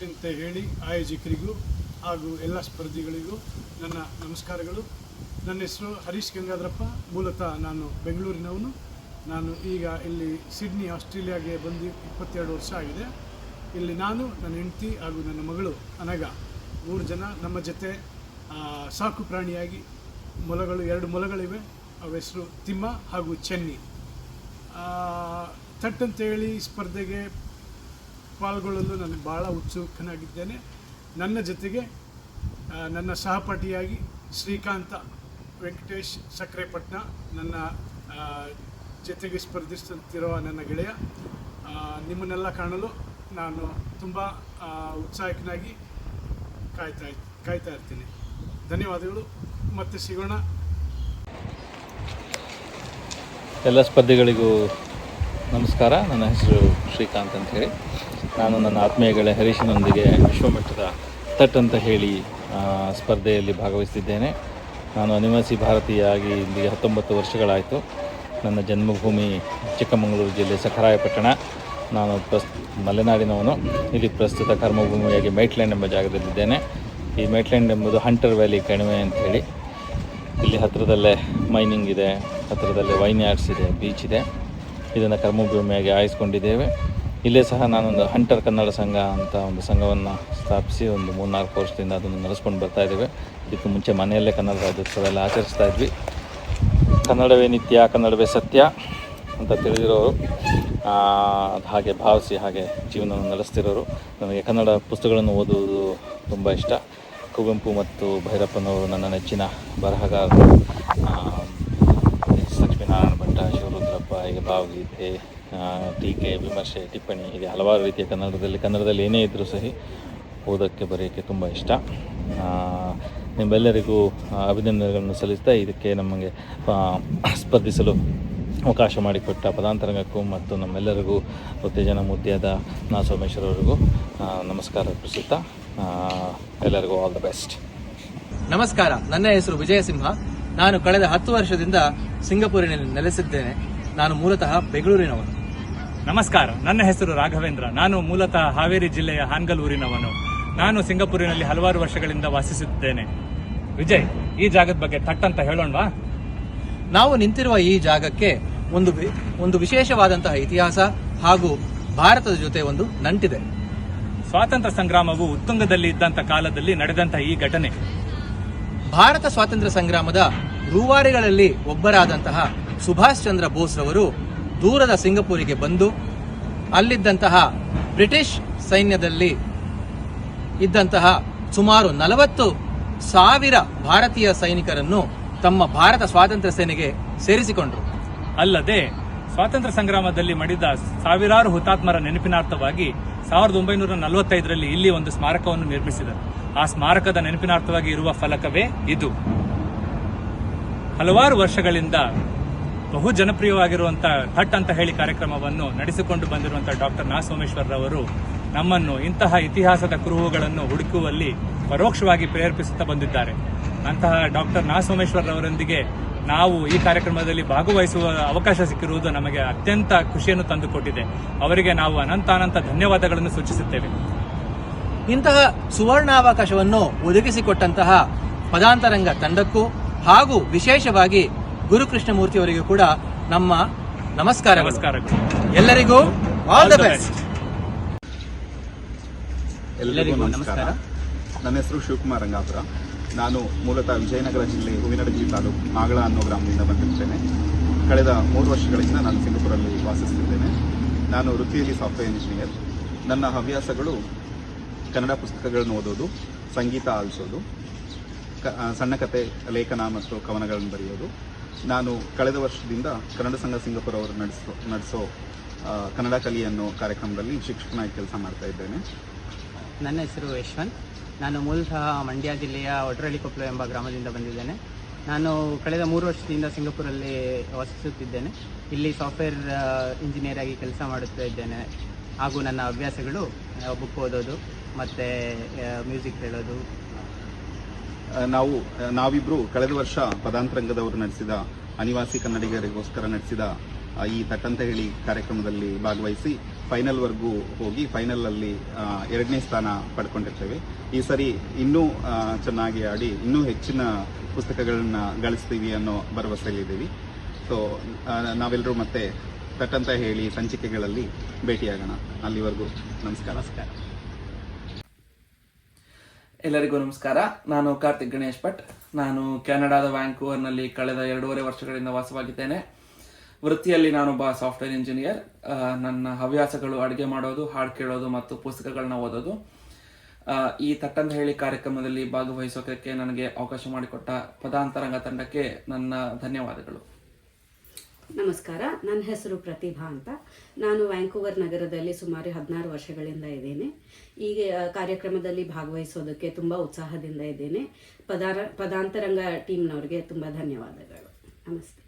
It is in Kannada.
ಅಂತ ಹೇಳಿ ಆಯೋಜಕರಿಗೂ ಹಾಗೂ ಎಲ್ಲ ಸ್ಪರ್ಧಿಗಳಿಗೂ ನನ್ನ ನಮಸ್ಕಾರಗಳು. ನನ್ನ ಹೆಸರು ಹರೀಶ್ ಗಂಗಾಧರಪ್ಪ. ಮೂಲತಃ ನಾನು ಬೆಂಗಳೂರಿನವನು. ನಾನು ಈಗ ಇಲ್ಲಿ ಸಿಡ್ನಿ ಆಸ್ಟ್ರೇಲಿಯಾಗೆ ಬಂದು 22 ವರ್ಷ ಆಗಿದೆ. ಇಲ್ಲಿ ನಾನು, ನನ್ನ ಹೆಂಡತಿ ಹಾಗೂ ನನ್ನ ಮಗಳು ಅನಗ 3 ಜನ ನಮ್ಮ ಜೊತೆ ಸಾಕು ಪ್ರಾಣಿಯಾಗಿ ಮೊಲಗಳು 2 ಮೊಲಗಳಿವೆ. ಅವ ಹೆಸರು ತಿಮ್ಮ ಹಾಗೂ ಚೆನ್ನಿ. ತಟ್ಟಂತೇಳಿ ಸ್ಪರ್ಧೆಗೆ ಪಾಲ್ಗೊಳ್ಳಲು ನಾನು ಭಾಳ ಉತ್ಸುಕನಾಗಿದ್ದೇನೆ. ನನ್ನ ಜೊತೆಗೆ ನನ್ನ ಸಹಪಾಠಿಯಾಗಿ ಶ್ರೀಕಾಂತ ವೆಂಕಟೇಶ್ ಸಕ್ರೆಪಟ್ಟಣ ನನ್ನ ಜೊತೆಗೆ ಸ್ಪರ್ಧಿಸುತ್ತಿರುವ ನನ್ನ ಗೆಳೆಯ. ನಿಮ್ಮನ್ನೆಲ್ಲ ಕಾಣಲು ನಾನು ತುಂಬ ಉತ್ಸಾಹಕನಾಗಿ ಕಾಯ್ತಾ ಇರ್ತೀನಿ. ಧನ್ಯವಾದಗಳು. ಮತ್ತೆ ಸಿಗೋಣ. ಎಲ್ಲ ಸ್ಪರ್ಧಿಗಳಿಗೂ ನಮಸ್ಕಾರ. ನನ್ನ ಹೆಸರು ಶ್ರೀಕಾಂತ್ ಅಂತ ಹೇಳಿ. ನಾನು ನನ್ನ ಆತ್ಮೀಯ ಗೆಳೆಯ ಹರೀಶನೊಂದಿಗೆ ವಿಶ್ವಮಟ್ಟದ ತಟ್ ಅಂತ ಹೇಳಿ ಸ್ಪರ್ಧೆಯಲ್ಲಿ ಭಾಗವಹಿಸಿದ್ದೇನೆ. ನಾನು ಅನಿವಾಸಿ ಭಾರತೀಯಾಗಿ ಇಲ್ಲಿಗೆ 19 ವರ್ಷಗಳಾಯಿತು. ನನ್ನ ಜನ್ಮಭೂಮಿ ಚಿಕ್ಕಮಗಳೂರು ಜಿಲ್ಲೆ ಸಖರಾಯಪಟ್ಟಣ. ನಾನು ಮಲೆನಾಡಿನವನು. ಇಲ್ಲಿ ಪ್ರಸ್ತುತ ಕರ್ಮಭೂಮಿಯಾಗಿ ಮೈಟ್ಲ್ಯಾಂಡ್ ಎಂಬ ಜಾಗದಲ್ಲಿದ್ದೇನೆ. ಈ ಮೈಟ್ಲ್ಯಾಂಡ್ ಎಂಬುದು ಹಂಟರ್ ವ್ಯಾಲಿ ಕಣಿವೆ ಅಂತ ಹೇಳಿ. ಇಲ್ಲಿ ಹತ್ತಿರದಲ್ಲೇ ಮೈನಿಂಗ್ ಇದೆ, ಹತ್ತಿರದಲ್ಲೇ ವೈನ್ ಯಾರ್ಡ್ಸ್ ಇದೆ, ಬೀಚ್ ಇದೆ. ಇದನ್ನು ಕರ್ಮಭೂಮಿಯಾಗಿ ಆಯಿಸ್ಕೊಂಡಿದ್ದೇವೆ. ಇಲ್ಲೇ ಸಹ ನಾನೊಂದು ಹಂಟರ್ ಕನ್ನಡ ಸಂಘ ಅಂತ ಒಂದು ಸಂಘವನ್ನು ಸ್ಥಾಪಿಸಿ ಒಂದು 3-4 ವರ್ಷದಿಂದ ಅದನ್ನು ನಡೆಸ್ಕೊಂಡು ಬರ್ತಾಯಿದ್ದೇವೆ. ಇದಕ್ಕೆ ಮುಂಚೆ ಮನೆಯಲ್ಲೇ ಕನ್ನಡ ರಾಜ್ಯೋತ್ಸವ ಎಲ್ಲ ಆಚರಿಸ್ತಾ ಇದ್ವಿ. ಕನ್ನಡವೇ ನಿತ್ಯ, ಕನ್ನಡವೇ ಸತ್ಯ ಅಂತ ತಿಳಿದಿರೋರು, ಹಾಗೆ ಭಾವಿಸಿ ಹಾಗೆ ಜೀವನವನ್ನು ನಡೆಸ್ತಿರೋರು. ನನಗೆ ಕನ್ನಡ ಪುಸ್ತಕಗಳನ್ನು ಓದುವುದು ತುಂಬ ಇಷ್ಟ. ಕುವೆಂಪು ಮತ್ತು ಭೈರಪ್ಪನವರು ನನ್ನ ನೆಚ್ಚಿನ ಬರಹಗಾರರು. ಲಕ್ಷ್ಮೀನಾರಾಯಣ ಭಟ್ಟ, ಶಿವರುದ್ರಪ್ಪ, ಹೀಗೆ ಭಾವಗೀತೆ, ಟೀಕೆ, ವಿಮರ್ಶೆ, ಟಿಪ್ಪಣಿ, ಹೀಗೆ ಹಲವಾರು ರೀತಿಯ ಕನ್ನಡದಲ್ಲಿ ಏನೇ ಇದ್ದರೂ ಸಹಿ ಓದೋಕ್ಕೆ ಬರೆಯೋಕ್ಕೆ ತುಂಬ ಇಷ್ಟ. ನಿಮ್ಮೆಲ್ಲರಿಗೂ ಅಭಿನಂದನೆಗಳನ್ನು ಸಲ್ಲಿಸ್ತಾ ಇದಕ್ಕೆ ನಮಗೆ ಸ್ಪರ್ಧಿಸಲು ಅವಕಾಶ ಮಾಡಿಕೊಟ್ಟ ಪದಾಂತರಂಗಕ್ಕೂ ಮತ್ತು ನಮ್ಮೆಲ್ಲರಿಗೂ ಉತ್ತೇಜನ ಮೂರ್ತಿಯಾದ ನಾ ಸೋಮೇಶ್ವರವರಿಗೂ ನಮಸ್ಕಾರ ಅರ್ಪಿಸುತ್ತಾ ಎಲ್ಲರಿಗೂ ಆಲ್ ದ ಬೆಸ್ಟ್. ನಮಸ್ಕಾರ. ನನ್ನ ಹೆಸರು ವಿಜಯ ಸಿಂಹ. ನಾನು ಕಳೆದ 10 ವರ್ಷದಿಂದ ಸಿಂಗಪೂರಿನಲ್ಲಿ ನೆಲೆಸಿದ್ದೇನೆ. ನಾನು ಮೂಲತಃ ಬೆಂಗಳೂರಿನವನು. ನಮಸ್ಕಾರ. ನನ್ನ ಹೆಸರು ರಾಘವೇಂದ್ರ. ನಾನು ಮೂಲತಃ ಹಾವೇರಿ ಜಿಲ್ಲೆಯ ಹಾನ್ಗಲ್ ಊರಿನವನು. ನಾನು ಸಿಂಗಪೂರಿನಲ್ಲಿ ಹಲವಾರು ವರ್ಷಗಳಿಂದ ವಾಸಿಸುತ್ತಿದ್ದೇನೆ. ವಿಜಯ್, ಈ ಜಾಗದ ಬಗ್ಗೆ ಥಟ್ ಅಂತ ಹೇಳೋಣವಾ? ನಾವು ನಿಂತಿರುವ ಈ ಜಾಗಕ್ಕೆ ಒಂದು ವಿಶೇಷವಾದಂತಹ ಇತಿಹಾಸ ಹಾಗೂ ಭಾರತದ ಜೊತೆ ಒಂದು ನಂಟಿದೆ. ಸ್ವಾತಂತ್ರ್ಯ ಸಂಗ್ರಾಮವು ಉತ್ತುಂಗದಲ್ಲಿ ಇದ್ದಂಥ ಕಾಲದಲ್ಲಿ ನಡೆದಂತಹ ಈ ಘಟನೆ. ಭಾರತ ಸ್ವಾತಂತ್ರ್ಯ ಸಂಗ್ರಾಮದ ರೂವಾರಿಗಳಲ್ಲಿ ಒಬ್ಬರಾದಂತಹ ಸುಭಾಷ್ ಚಂದ್ರ ಬೋಸ್ ರವರು ದೂರದ ಸಿಂಗಪೂರಿಗೆ ಬಂದು ಅಲ್ಲಿದ್ದಂತಹ ಬ್ರಿಟಿಷ್ ಸೈನ್ಯದಲ್ಲಿ ಇದ್ದಂತಹ ಸುಮಾರು 40,000 ಭಾರತೀಯ ಸೈನಿಕರನ್ನು ತಮ್ಮ ಭಾರತ ಸ್ವಾತಂತ್ರ್ಯ ಸೇನೆಗೆ ಸೇರಿಸಿಕೊಂಡರು. ಅಲ್ಲದೆ ಸ್ವಾತಂತ್ರ್ಯ ಸಂಗ್ರಾಮದಲ್ಲಿ ಮಡಿದ ಸಾವಿರಾರು ಹುತಾತ್ಮರ ನೆನಪಿನಾರ್ಥವಾಗಿ 1945ರಲ್ಲಿ ಇಲ್ಲಿ ಒಂದು ಸ್ಮಾರಕವನ್ನು ನಿರ್ಮಿಸಿದರು. ಆ ಸ್ಮಾರಕದ ನೆನಪಿನಾರ್ಥವಾಗಿ ಇರುವ ಫಲಕವೇ ಇದು. ಹಲವಾರು ವರ್ಷಗಳಿಂದ ಬಹು ಜನಪ್ರಿಯವಾಗಿರುವಂತಹ ಥಟ್ ಅಂತ ಹೇಳಿ ಕಾರ್ಯಕ್ರಮವನ್ನು ನಡೆಸಿಕೊಂಡು ಬಂದಿರುವಂತಹ ಡಾಕ್ಟರ್ ನಾ ಸೋಮೇಶ್ವರರವರು ನಮ್ಮನ್ನು ಇಂತಹ ಇತಿಹಾಸದ ಕುರುಹುಗಳನ್ನು ಹುಡುಕುವಲ್ಲಿ ಪರೋಕ್ಷವಾಗಿ ಪ್ರೇರೇಪಿಸುತ್ತಾ ಬಂದಿದ್ದಾರೆ. ಅಂತಹ ಡಾಕ್ಟರ್ ನಾ ಸೋಮೇಶ್ವರರವರೊಂದಿಗೆ ನಾವು ಈ ಕಾರ್ಯಕ್ರಮದಲ್ಲಿ ಭಾಗವಹಿಸುವ ಅವಕಾಶ ಸಿಕ್ಕಿರುವುದು ನಮಗೆ ಅತ್ಯಂತ ಖುಷಿಯನ್ನು ತಂದುಕೊಟ್ಟಿದೆ. ಅವರಿಗೆ ನಾವು ಅನಂತಾನಂತ ಧನ್ಯವಾದಗಳನ್ನು ಸೂಚಿಸುತ್ತೇವೆ. ಇಂತಹ ಸುವರ್ಣಾವಕಾಶವನ್ನು ಒದಗಿಸಿಕೊಟ್ಟಂತಹ ಪದಾಂತರಂಗ ತಂಡಕ್ಕೂ ಹಾಗೂ ವಿಶೇಷವಾಗಿ ಗುರುಕೃಷ್ಣಮೂರ್ತಿಯವರಿಗೂ ಕೂಡ ನಮ್ಮ ನಮಸ್ಕಾರಗಳು. ಎಲ್ಲರಿಗೂ ಆಲ್ ದ ಬೆಸ್ಟ್. ಎಲ್ಲರಿಗೂ ನಮಸ್ಕಾರ. ನನ್ನ ಹೆಸರು ಶಿವಕುಮಾರ್ ರಂಗಾಪುರ. ನಾನು ಮೂಲತಃ ವಿಜಯನಗರ ಜಿಲ್ಲೆ ಹೂವಿನಡಗಿ ತಾಲೂಕು ಆಗಳ ಅನ್ನೋ ಗ್ರಾಮದಿಂದ ಬಂದಿರ್ತೇನೆ. ಕಳೆದ 3 ವರ್ಷಗಳಿಂದ ನಾನು ಸಿಂಗಪುರಲ್ಲಿ ವಾಸಿಸುತ್ತಿದ್ದೇನೆ. ನಾನು ವೃತ್ತಿಯಲ್ಲಿ ಸಾಫ್ಟ್ವೇರ್ ಇಂಜಿನಿಯರ್. ನನ್ನ ಹವ್ಯಾಸಗಳು ಕನ್ನಡ ಪುಸ್ತಕಗಳನ್ನು ಓದೋದು, ಸಂಗೀತ ಆಲಿಸೋದು, ಸಣ್ಣ ಕತೆ, ಲೇಖನ ಮತ್ತು ಕವನಗಳನ್ನು ಬರೆಯೋದು. ನಾನು ಕಳೆದ ವರ್ಷದಿಂದ ಕನ್ನಡ ಸಂಘ ಸಿಂಗಪುರ ಅವರು ನಡೆಸೋ ಕನ್ನಡ ಕಲಿ ಅನ್ನೋ ಕಾರ್ಯಕ್ರಮದಲ್ಲಿ ಶಿಕ್ಷಕನಾಗಿ ಕೆಲಸ ಮಾಡ್ತಾ ಇದ್ದೇನೆ. ನನ್ನ ಹೆಸರು ಯಶವಂತ್. ನಾನು ಮೂಲತಃ ಮಂಡ್ಯ ಜಿಲ್ಲೆಯ ಒಡ್ರಳ್ಳಿಕೊಪ್ಪಲು ಎಂಬ ಗ್ರಾಮದಿಂದ ಬಂದಿದ್ದೇನೆ. ನಾನು ಕಳೆದ 3 ವರ್ಷದಿಂದ ಸಿಂಗಪುರಲ್ಲಿ ವಾಸಿಸುತ್ತಿದ್ದೇನೆ. ಇಲ್ಲಿ ಸಾಫ್ಟ್ವೇರ್ ಇಂಜಿನಿಯರ್ ಆಗಿ ಕೆಲಸ ಮಾಡುತ್ತಾ ಇದ್ದೇನೆ. ಹಾಗೂ ನನ್ನ ಹವ್ಯಾಸಗಳು ಬುಕ್ ಓದೋದು ಮತ್ತು ಮ್ಯೂಸಿಕ್ ಹೇಳೋದು. ನಾವಿಬ್ಬರು ಕಳೆದ ವರ್ಷ ಪದಾಂತರಂಗದವರು ನಡೆಸಿದ ಅನಿವಾಸಿ ಕನ್ನಡಿಗರಿಗೋಸ್ಕರ ನಡೆಸಿದ ಈ ತಟ್ಟಂತ ಹೇಳಿ ಕಾರ್ಯಕ್ರಮದಲ್ಲಿ ಭಾಗವಹಿಸಿ ಫೈನಲ್ವರೆಗೂ ಹೋಗಿ ಫೈನಲಲ್ಲಿ 2ನೇ ಸ್ಥಾನ ಪಡ್ಕೊಂಡಿರ್ತೇವೆ. ಈ ಸರಿ ಇನ್ನೂ ಚೆನ್ನಾಗಿ ಆಡಿ ಇನ್ನೂ ಹೆಚ್ಚಿನ ಪುಸ್ತಕಗಳನ್ನ ಗಳಿಸ್ತೀವಿ ಅನ್ನೋ ಭರವಸೆಯಲ್ಲಿದ್ದೀವಿ. ಸೊ ನಾವೆಲ್ಲರೂ ಮತ್ತೆ ತಟ್ಟಂತ ಹೇಳಿ ಸಂಚಿಕೆಗಳಲ್ಲಿ ಭೇಟಿಯಾಗೋಣ. ಅಲ್ಲಿವರೆಗೂ ನಮಸ್ಕಾರ. ಎಲ್ಲರಿಗೂ ನಮಸ್ಕಾರ. ನಾನು ಕಾರ್ತಿಕ್ ಗಣೇಶ್ ಭಟ್. ನಾನು ಕೆನಡಾದ ವ್ಯಾಂಕೂವರ್ನಲ್ಲಿ ಕಳೆದ 2.5 ವರ್ಷಗಳಿಂದ ವಾಸವಾಗಿದ್ದೇನೆ. ವೃತ್ತಿಯಲ್ಲಿ ನಾನೊಬ್ಬ ಸಾಫ್ಟ್ವೇರ್ ಇಂಜಿನಿಯರ್. ನನ್ನ ಹವ್ಯಾಸಗಳು ಅಡುಗೆ ಮಾಡೋದು, ಹಾಡು ಕೇಳೋದು ಮತ್ತು ಪುಸ್ತಕಗಳನ್ನ ಓದೋದು. ಈ ತಟ್ಟಂತ ಹೇಳಿ ಕಾರ್ಯಕ್ರಮದಲ್ಲಿ ಭಾಗವಹಿಸೋಕೆ ನನಗೆ ಅವಕಾಶ ಮಾಡಿಕೊಟ್ಟ ಪದಾಂತರಂಗ ತಂಡಕ್ಕೆ ನನ್ನ ಧನ್ಯವಾದಗಳು. ನಮಸ್ಕಾರ, ನನ್ನ ಹೆಸರು ಪ್ರತಿಭಾ ಅಂತ. ನಾನು ವ್ಯಾಂಕೂವರ್ ನಗರದಲ್ಲಿ ಸುಮಾರು 16 ವರ್ಷಗಳಿಂದ ಇದ್ದೇನೆ. ಈ ಕಾರ್ಯಕ್ರಮದಲ್ಲಿ ಭಾಗವಹಿಸೋದಕ್ಕೆ ತುಂಬ ಉತ್ಸಾಹದಿಂದ ಇದ್ದೇನೆ. ಪದಾಂತರಂಗ ಟೀಮ್ನವ್ರಿಗೆ ತುಂಬ ಧನ್ಯವಾದಗಳು. ನಮಸ್ತೆ.